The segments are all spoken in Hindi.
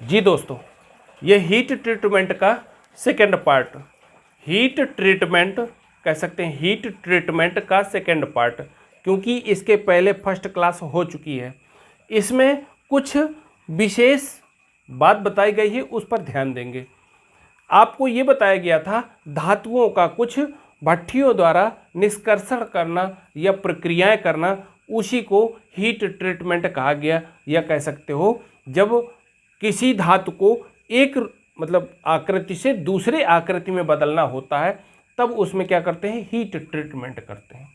जी दोस्तों, ये हीट ट्रीटमेंट का सेकेंड पार्ट, हीट ट्रीटमेंट कह सकते हैं, हीट ट्रीटमेंट का सेकेंड पार्ट, क्योंकि इसके पहले फर्स्ट क्लास हो चुकी है। इसमें कुछ विशेष बात बताई गई है, उस पर ध्यान देंगे। आपको ये बताया गया था धातुओं का कुछ भट्ठियों द्वारा निष्कर्षण करना या प्रक्रियाएं करना, उसी को हीट ट्रीटमेंट कहा गया। या कह सकते हो जब किसी धातु को एक मतलब आकृति से दूसरे आकृति में बदलना होता है, तब उसमें क्या करते हैं, हीट ट्रीटमेंट करते हैं।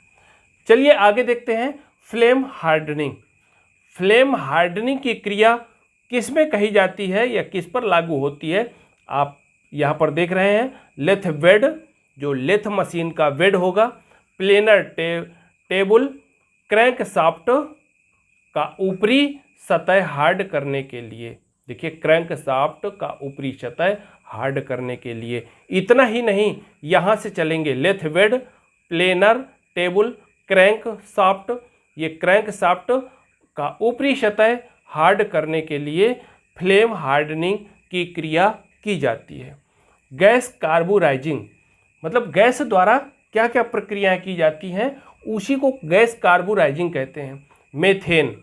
चलिए आगे देखते हैं। Flame hardening. फ्लेम हार्डनिंग की क्रिया किस में कही जाती है या किस पर लागू होती है, आप यहाँ पर देख रहे हैं। लेथ बेड, जो लेथ मशीन का बेड होगा, प्लेनर टेबल, क्रैंक शाफ्ट का ऊपरी सतह हार्ड करने के लिए। देखिए, क्रैंक शाफ्ट का ऊपरी सतह हार्ड करने के लिए। इतना ही नहीं, यहाँ से चलेंगे lathe bed, planer table, crankshaft. ये क्रैंक शाफ्ट का ऊपरी सतह हार्ड करने के लिए फ्लेम हार्डनिंग की क्रिया की जाती है। गैस कार्बोराइजिंग, मतलब गैस द्वारा क्या क्या प्रक्रियाएं की जाती हैं, उसी को गैस कार्बोराइजिंग कहते हैं। Methane,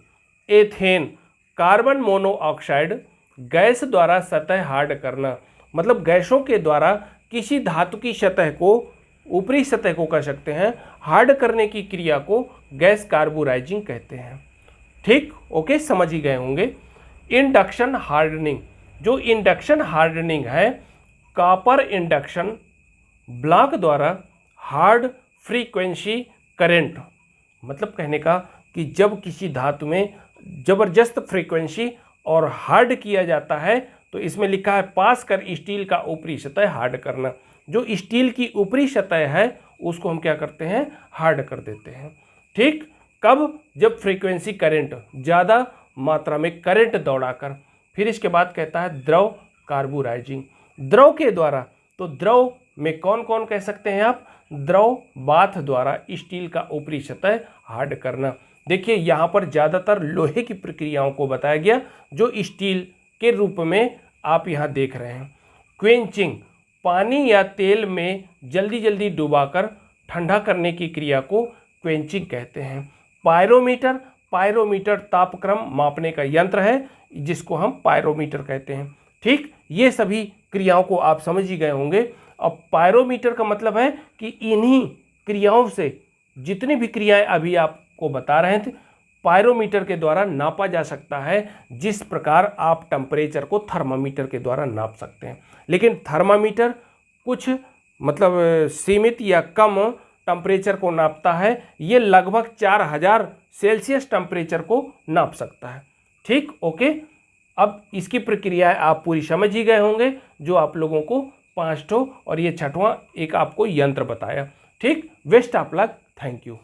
ethane, carbon monoxide, gas द्वारा सतह हार्ड करना, मतलब गैसों के द्वारा किसी धातु की सतह को, ऊपरी सतह को कह सकते हैं, हार्ड करने की क्रिया को गैस कार्बोराइजिंग कहते हैं। ठीक, ओके, समझ ही गए होंगे। इंडक्शन हार्डनिंग, जो इंडक्शन हार्डनिंग है, कॉपर इंडक्शन ब्लॉक द्वारा हार्ड फ्रीक्वेंसी करंट, मतलब कहने का कि जब किसी धातु में जबरदस्त फ्रीक्वेंसी और हार्ड किया जाता है, तो इसमें लिखा है पास कर स्टील का ऊपरी सतह हार्ड करना। जो स्टील की ऊपरी सतह है उसको हम क्या करते हैं, हार्ड कर देते हैं। ठीक, कब, जब फ्रीक्वेंसी करंट, ज़्यादा मात्रा में करंट दौड़ाकर। फिर इसके बाद कहता है द्रव कार्बोराइजिंग, द्रव के द्वारा। तो द्रव में कौन कौन कह सकते हैं आप, द्रव बाथ द्वारा स्टील का ऊपरी सतह हार्ड करना। देखिए, यहाँ पर ज़्यादातर लोहे की प्रक्रियाओं को बताया गया, जो स्टील के रूप में आप यहाँ देख रहे हैं। क्वेंचिंग, पानी या तेल में जल्दी जल्दी डुबाकर ठंडा करने की क्रिया को क्वेंचिंग कहते हैं। पायरोमीटर, पायरोमीटर तापक्रम मापने का यंत्र है, जिसको हम पायरोमीटर कहते हैं। ठीक, ये सभी क्रियाओं को आप समझ ही गए होंगे। अब पायरोमीटर का मतलब है कि इन्हीं क्रियाओं से, जितनी भी क्रियाएं अभी आपको बता रहे थे, पायरोमीटर के द्वारा नापा जा सकता है। जिस प्रकार आप टेम्परेचर को थर्मामीटर के द्वारा नाप सकते हैं, लेकिन थर्मामीटर कुछ मतलब सीमित या कम टेम्परेचर को नापता है। ये लगभग 4000 सेल्सियस टेम्परेचर को नाप सकता है। ठीक, ओके। अब इसकी प्रक्रिया आप पूरी समझ ही गए होंगे, जो आप लोगों को 5 ठो और ये 6वां एक आपको यंत्र बताया। ठीक, best of luck, thank you.